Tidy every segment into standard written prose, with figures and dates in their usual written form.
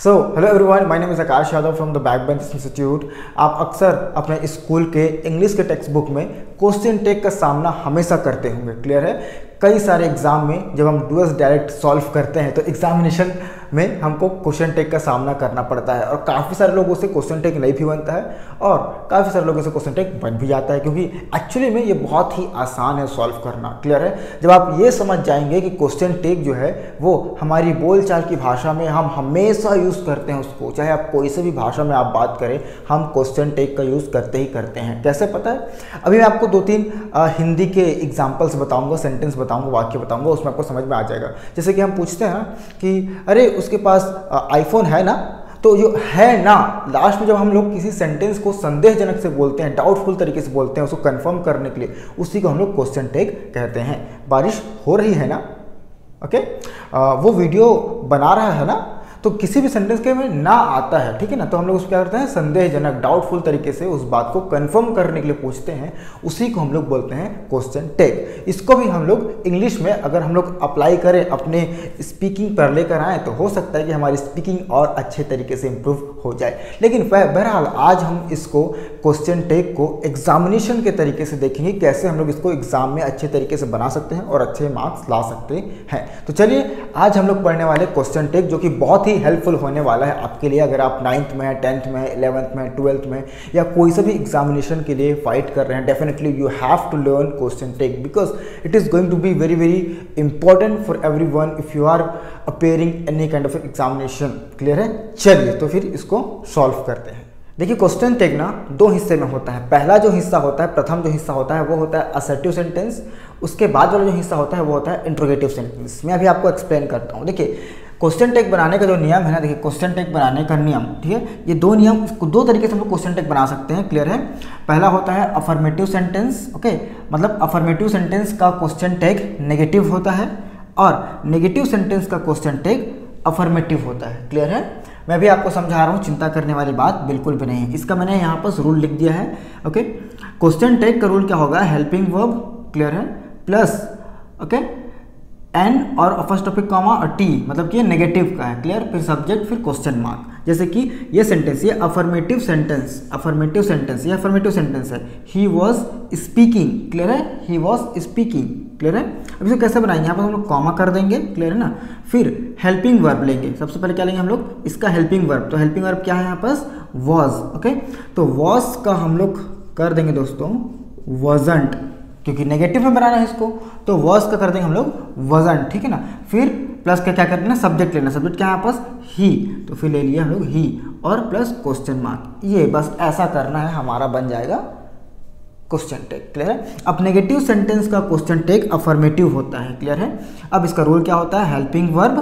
Hello everyone, my name is Aakash Yadav from the backbench institute. आप अक्सर अपने स्कूल के इंग्लिश के टेक्स्ट बुक में क्वेश्चन टेक का सामना हमेशा करते होंगे। क्लियर है? कई सारे एग्जाम में जब हम डुअल्स डायरेक्ट सॉल्व करते हैं तो एग्जामिनेशन में हमको क्वेश्चन टेक का सामना करना पड़ता है और काफ़ी सारे लोगों से क्वेश्चन टेक नहीं भी बनता है और काफ़ी सारे लोगों से क्वेश्चन टेक बन भी जाता है, क्योंकि एक्चुअली में ये बहुत ही आसान है सॉल्व करना। क्लियर है? जब आप ये समझ जाएंगे कि क्वेश्चन टेक जो है वो हमारी बोलचाल की भाषा में हम हमेशा यूज़ करते हैं उसको, चाहे आप कोई से भी भाषा में आप बात करें, हम क्वेश्चन टेक का यूज़ करते ही करते हैं। कैसे पता है? अभी मैं आपको 2-3 हिंदी के एग्जाम्पल्स बताऊँगा, सेंटेंस बताऊँगा, वाक्य बताऊँगा, उसमें आपको समझ में आ जाएगा। जैसे कि हम पूछते हैं ना कि अरे उसके पास आईफोन है ना, तो जो है ना लास्ट में जब हम लोग किसी सेंटेंस को संदेहजनक से बोलते हैं, डाउटफुल तरीके से बोलते हैं, उसको कंफर्म करने के लिए, उसी को हम लोग क्वेश्चन टेक कहते हैं। बारिश हो रही है ना, ओके, वो वीडियो बना रहा है ना, तो किसी भी सेंटेंस के में ना आता है, ठीक है ना, तो हम लोग उसको क्या करते हैं, संदेहजनक डाउटफुल तरीके से उस बात को कंफर्म करने के लिए पूछते हैं, उसी को हम लोग बोलते हैं क्वेश्चन टेक। इसको भी हम लोग इंग्लिश में अगर हम लोग अप्लाई करें, अपने स्पीकिंग पर लेकर आए, तो हो सकता है कि हमारी स्पीकिंग और अच्छे तरीके से इम्प्रूव हो जाए। लेकिन बहरहाल आज हम इसको क्वेश्चन टेक को एग्जामिनेशन के तरीके से देखेंगे, कैसे हम लोग इसको एग्जाम में अच्छे तरीके से बना सकते हैं और अच्छे मार्क्स ला सकते हैं। तो चलिए आज हम लोग पढ़ने वाले क्वेश्चन टेक, जो कि बहुत ही हेल्पफुल होने वाला है आपके लिए, अगर आप 9th में, 10th में, 11th में, 12th में या कोई से भी एग्जामिनेशन के लिए फाइट कर रहे हैं। Definitely you have to learn question tag because it is going to be very very important for everyone if you are appearing any kind of examination. Clear है? चलिए तो फिर इसको सॉल्व करते हैं। देखिए क्वेश्चन टेक ना 2 हिस्से में होता है। पहला जो हिस्सा होता है, प्रथम जो हिस्सा होता है वो होता है असर्टिव सेंटेंस। उसके बाद वाला जो हिस्सा होता है वो होता है इंट्रोगेटिव सेंटेंस। मैं अभी आपको एक्सप्लेन करता हूँ। देखिए क्वेश्चन टेक बनाने का जो नियम है ना, देखिए क्वेश्चन टेक बनाने का नियम, ठीक है, ये 2 नियम, इसको 2 तरीके से हम लोग क्वेश्चन टेक बना सकते हैं। क्लियर है? पहला होता है अफर्मेटिव सेंटेंस, ओके, मतलब अफर्मेटिव सेंटेंस का क्वेश्चन टेक नेगेटिव होता है और नेगेटिव सेंटेंस का क्वेश्चन टेक अफर्मेटिव होता है। क्लियर है? मैं भी आपको समझा रहा हूँ, चिंता करने वाली बात बिल्कुल भी नहीं है। इसका मैंने यहाँ पर रूल लिख दिया है। ओके, क्वेश्चन टेक का रूल क्या होगा? हेल्पिंग वर्ब, क्लियर है, प्लस ओके एन और फर्स्ट टॉपिक कॉमा और टी, मतलब कि ये नेगेटिव का है। क्लियर? फिर सब्जेक्ट, फिर क्वेश्चन मार्क। जैसे कि ये सेंटेंस, ये अफर्मेटिव सेंटेंस, अफर्मेटिव सेंटेंस, ये अफर्मेटिव सेंटेंस है। ही वॉज स्पीकिंग, क्लियर है, ही वॉज स्पीकिंग। क्लियर है? अब इसे कैसे बनाएंगे? यहाँ पर हम लोग कॉमा कर देंगे, क्लियर है ना, फिर हेल्पिंग वर्ब लेंगे। सबसे पहले क्या लेंगे हम लोग? इसका हेल्पिंग वर्ब। तो हेल्पिंग वर्ब क्या है यहाँ पास? वॉज। ओके, तो वॉज का हम लोग कर देंगे दोस्तों वॉजंट, क्योंकि नेगेटिव में बनाना है इसको, तो वॉज का कर देंगे हम लोग वॉजंट, ठीक है ना। फिर प्लस का क्या करना है? सब्जेक्ट लेना। सब्जेक्ट क्या है यहाँ पास? ही, तो फिर ले लिया हम लोग ही और प्लस क्वेश्चन मार्क। ये बस ऐसा करना है, हमारा बन जाएगा क्वेश्चन टेक। क्लियर है? अब नेगेटिव सेंटेंस का क्वेश्चन टेक अफर्मेटिव होता है। क्लियर है? अब इसका रूल क्या होता है? हेल्पिंग वर्ब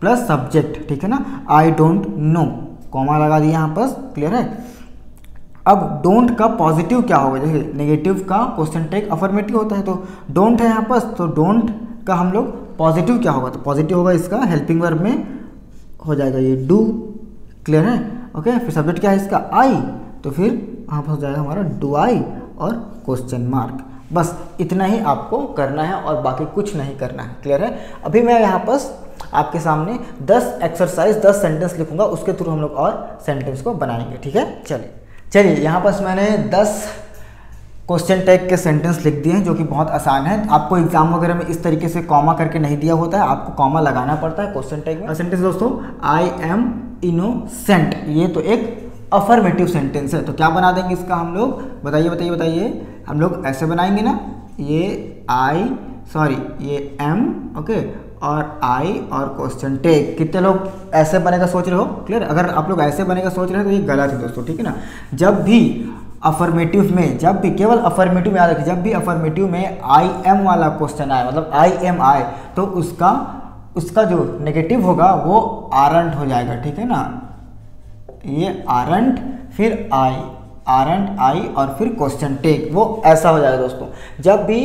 प्लस सब्जेक्ट, ठीक है ना। आई डोंट नो, कॉमा लगा दिया यहाँ पास। क्लियर है? अब डोंट का पॉजिटिव क्या होगा? देखिए नेगेटिव का क्वेश्चन टेक अफर्मेटिव होता है, तो डोंट है यहाँ पास, तो डोंट का हम लोग पॉजिटिव क्या होगा? तो पॉजिटिव होगा इसका हेल्पिंग वर्ब में हो जाएगा ये डू। क्लियर है? ओके, फिर सब्जेक्ट क्या है इसका? आई, तो फिर यहाँ पर हो जाएगा हमारा डू आई और क्वेश्चन मार्क। बस इतना ही आपको करना है और बाकी कुछ नहीं करना है। क्लियर है? अभी मैं यहाँ पास आपके सामने 10 एक्सरसाइज, 10 सेंटेंस लिखूंगा, उसके थ्रू हम लोग और सेंटेंस को बनाएंगे। ठीक है? चलिए यहाँ पास मैंने 10 क्वेश्चन टैग के सेंटेंस लिख दिए हैं, जो कि बहुत आसान है। आपको एग्जाम वगैरह में इस तरीके से कॉमा करके नहीं दिया होता है, आपको कॉमा लगाना पड़ता है क्वेश्चन टैग में। सेंटेंस दोस्तों, आई एम इनोसेंट, ये तो एक अफर्मेटिव सेंटेंस है, तो क्या बना देंगे इसका हम लोग? बताइए। हम लोग ऐसे बनाएंगे ना, ये ये एम, ओके, और आई और क्वेश्चन टैग। कितने लोग ऐसे बनेगा सोच रहे हो? क्लियर? अगर आप लोग ऐसे बनेगा सोच रहे हो तो ये गलत है दोस्तों, ठीक है ना। जब भी अफर्मेटिव में, जब भी केवल अफर्मेटिव में याद रखिए, जब भी अफर्मेटिव में आई एम वाला क्वेश्चन आए, मतलब आई एम आए, तो उसका जो नेगेटिव होगा वो आरंट हो जाएगा, ठीक है ना। ये आरंट, फिर आई और फिर क्वेश्चन टैग, वो ऐसा हो जाएगा दोस्तों। जब भी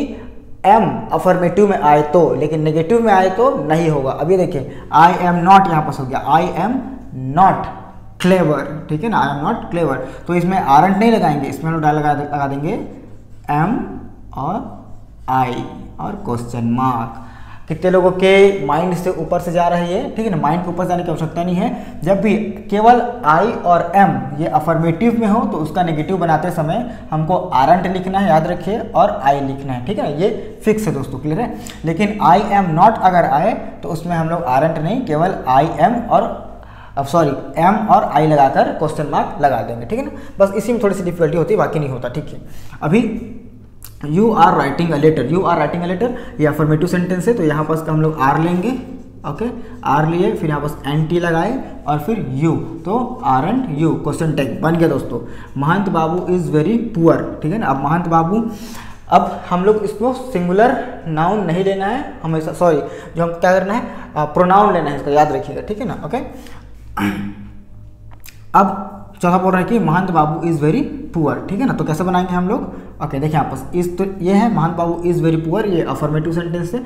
एम अफर्मेटिव में आए तो, लेकिन नेगेटिव में आए तो नहीं होगा। अभी देखिए आई एम नॉट यहाँ पास हो गया, आई एम नॉट क्लेवर, ठीक है ना, आई एम नॉट क्लेवर, तो इसमें आरंट नहीं लगाएंगे, इसमें हम लगा देंगे एम और आई और क्वेश्चन मार्क। कितने लोगों के माइंड से ऊपर से जा रही है, ठीक है ना, माइंड के ऊपर जाने की आवश्यकता नहीं है। जब भी केवल आई और एम ये अफर्मेटिव में हो तो उसका नेगेटिव बनाते समय हमको आरंट लिखना है, याद रखिए, और आई लिखना है, ठीक है, ये फिक्स है दोस्तों, क्लियर है। लेकिन आई एम नॉट अगर आए तो उसमें हम लोग आरंट नहीं, केवल आई एम और एम और आई लगाकर क्वेश्चन मार्क लगा देंगे, ठीक है ना। बस इसी में थोड़ी सी डिफिकल्टी होती है, बाकी नहीं होता, ठीक है। अभी you are writing a letter, you are writing a letter ये अफर्मेटिव सेंटेंस है, तो यहाँ पास हम लोग आर लेंगे, ओके, आर लिए, फिर यहाँ पास एन टी लगाए और फिर यू, तो are and you question tag बन गया दोस्तों। Mahant Babu is very poor, ठीक है ना। अब महंत बाबू, अब हम लोग इसको सिंगुलर नाउन नहीं लेना है हमेशा, सॉरी, जो हम क्या करना है, प्रोनाउन लेना है, इसका याद रखिएगा, ठीक है ना, ओके। अब चौथा बोल रहा है कि महंत बाबू इज वेरी पुअर, ठीक है ना, तो कैसे बनाएंगे हम लोग, ओके, देखिए यहाँ पर इस, तो ये है महंत बाबू इज वेरी पुअर, ये अफर्मेटिव सेंटेंस है,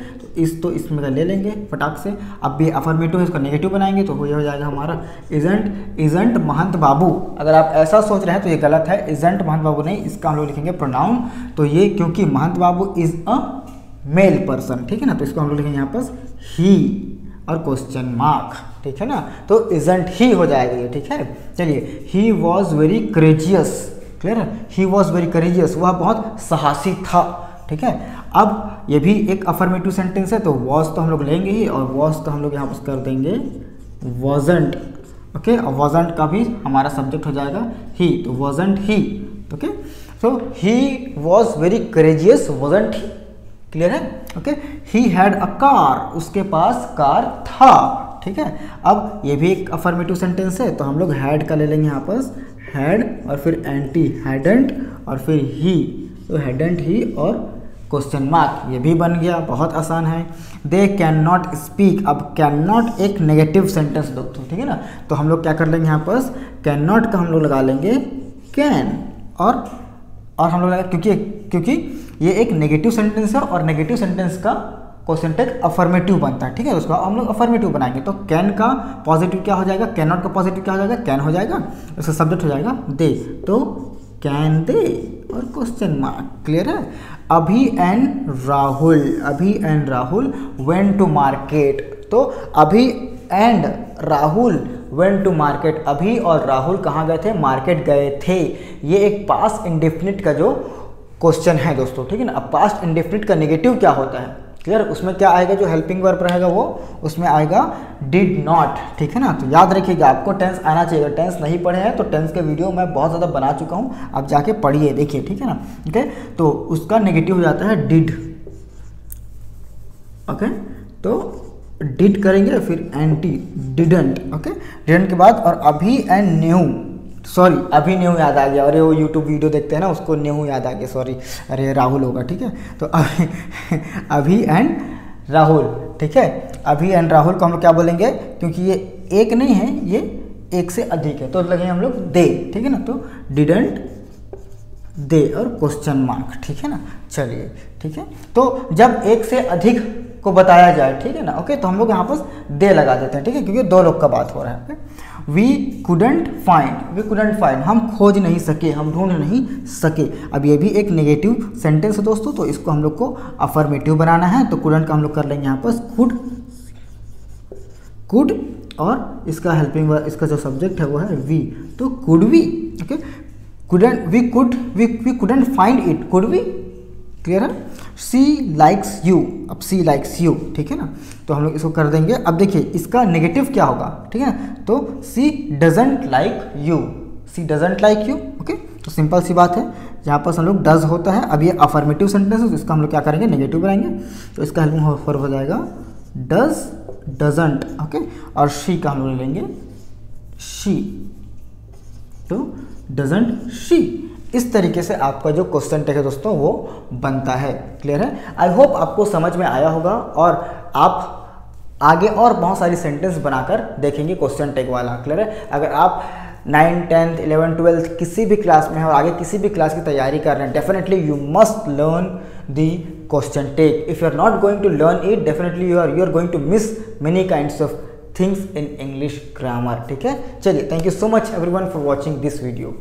तो इसमें का ले लेंगे फटाक से। अब ये अफर्मेटिव है, इसको नेगेटिव बनाएंगे तो ये हो जाएगा हमारा इजंट महंत बाबू। अगर आप ऐसा सोच रहे हैं तो ये गलत है, इजंट महंत बाबू नहीं, इसका हम लोग लिखेंगे प्रोनाउन, तो ये क्योंकि महंत Babu is a male person, ठीक है ना, तो इसको हम लोग लिखेंगे यहाँ पर ही और क्वेश्चन मार्क, ठीक है ना, तो इजंट ही हो जाएगा ये, ठीक है। चलिए, ही वॉज वेरी करेजियस, क्लियर है, ही वॉज वेरी करेजियस, वह बहुत साहसी था, ठीक है। अब ये भी एक अफर्मेटिव सेंटेंस है, तो वॉज तो हम लोग लेंगे ही, और वॉज तो हम लोग यहाँ पर कर देंगे वॉजंट, ओके, और वॉजंट का भी हमारा सब्जेक्ट हो जाएगा ही, तो wasn't he, okay. So he was very courageous, wasn't he, clear है, okay. He had a car, उसके पास कार था, ठीक है। अब ये भी एक अफर्मेटिव सेंटेंस है, तो हम लोग हैड का ले लेंगे यहाँ पर, हैड और फिर एंटी हैडेंट और फिर ही, तो हैडेंट ही और क्वेश्चन मार्क, ये भी बन गया, बहुत आसान है। दे कैन नॉट स्पीक, अब कैन नॉट एक नेगेटिव सेंटेंस दोस्तों, ठीक है ना, तो हम लोग क्या कर लेंगे यहाँ पर, कैन नॉट का हम लोग लगा लेंगे कैन, और हम लोग लगा, क्योंकि ये एक नेगेटिव सेंटेंस है और नेगेटिव सेंटेंस का क्वेश्चन टैग अफर्मेटिव बनता है, ठीक है, उसका हम लोग अफर्मेटिव बनाएंगे, तो कैन का पॉजिटिव क्या हो जाएगा, कैन नॉट का पॉजिटिव क्या हो जाएगा, कैन हो जाएगा, उसका सब्जेक्ट हो जाएगा दे, तो कैन दे और क्वेश्चन मार्क, क्लियर है। अभी and Rahul went to market, तो अभी and Rahul went to market, अभी और राहुल कहाँ गए थे, मार्केट गए थे। ये एक पास्ट इंडेफिनिट का जो क्वेश्चन है दोस्तों, ठीक है ना। अब पास्ट इंडेफिनिट का नेगेटिव क्या होता है, क्लियर, उसमें क्या आएगा, जो हेल्पिंग वर्ब रहेगा वो उसमें आएगा डिड नॉट, ठीक है ना। तो याद रखिएगा, आपको टेंस आना चाहिए, अगर टेंस नहीं पढ़े हैं तो टेंस के वीडियो मैं बहुत ज़्यादा बना चुका हूँ, आप जाके पढ़िए, देखिए, ठीक है ना, ओके। तो उसका नेगेटिव हो जाता है डिड, ओके, तो डिड करेंगे, फिर एंटी डिडंट, ओके, डिडंट के बाद और अभी एंड न्यू, सॉरी अभी न्यू याद आ गया, अरे वो यूट्यूब वीडियो देखते हैं ना, उसको न्यू याद आ गया, सॉरी, अरे राहुल होगा, ठीक है, तो अभी एंड राहुल, ठीक है, अभी एंड राहुल को हम लोग क्या बोलेंगे, क्योंकि ये एक नहीं है, ये एक से अधिक है, तो लगे हम लोग दे, ठीक है ना, तो डिडंट दे और क्वेश्चन मार्क, ठीक है ना। चलिए, ठीक है, तो जब एक से अधिक को बताया जाए, ठीक है ना, ओके, तो हम लोग यहाँ पर दे लगा देते हैं, ठीक है, क्योंकि दो लोग का बात हो रहा है, ओके। वी कुडंट फाइंड, हम खोज नहीं सके, हम ढूंढ नहीं सके। अब ये भी एक नेगेटिव सेंटेंस है दोस्तों, तो इसको हम लोग को अफर्मेटिव बनाना है, तो कुडंट का हम लोग कर लेंगे यहाँ पर कुड और इसका हेल्पिंग वर्ब, इसका जो सब्जेक्ट है वो है वी, तो could we, okay, we couldn't find it, could we, clear है। सी लाइक्स यू, अब सी लाइक्स यू, ठीक है ना, तो हम लोग इसको कर देंगे। अब देखिए इसका नेगेटिव क्या होगा, ठीक है, तो she doesn't like you, she doesn't like you, okay, तो सिंपल सी बात है, यहाँ पर हम लोग डज होता है, अब ये अफर्मेटिव सेंटेंस है, तो इसका हम लोग क्या करेंगे, नेगेटिव बनाएंगे, तो इसका हेल्पिंग वर्ब हो जाएगा डज डजंट, ओके, और शी का हम लोग लेंगे शी, तो डजंट शी। इस तरीके से आपका जो क्वेश्चन टैग है दोस्तों वो बनता है, क्लियर है। आई होप आपको समझ में आया होगा और आप आगे और बहुत सारी सेंटेंस बनाकर देखेंगे क्वेश्चन टैग वाला, क्लियर है। अगर आप 9th 10th 11th 12th किसी भी क्लास में हैं और आगे किसी भी क्लास की तैयारी कर रहे हैं, definitely you must learn the question tag. If you are not going to learn it, definitely you are going to miss many kinds of things in English grammar, ठीक है। चलिए, thank you so much everyone for watching this video.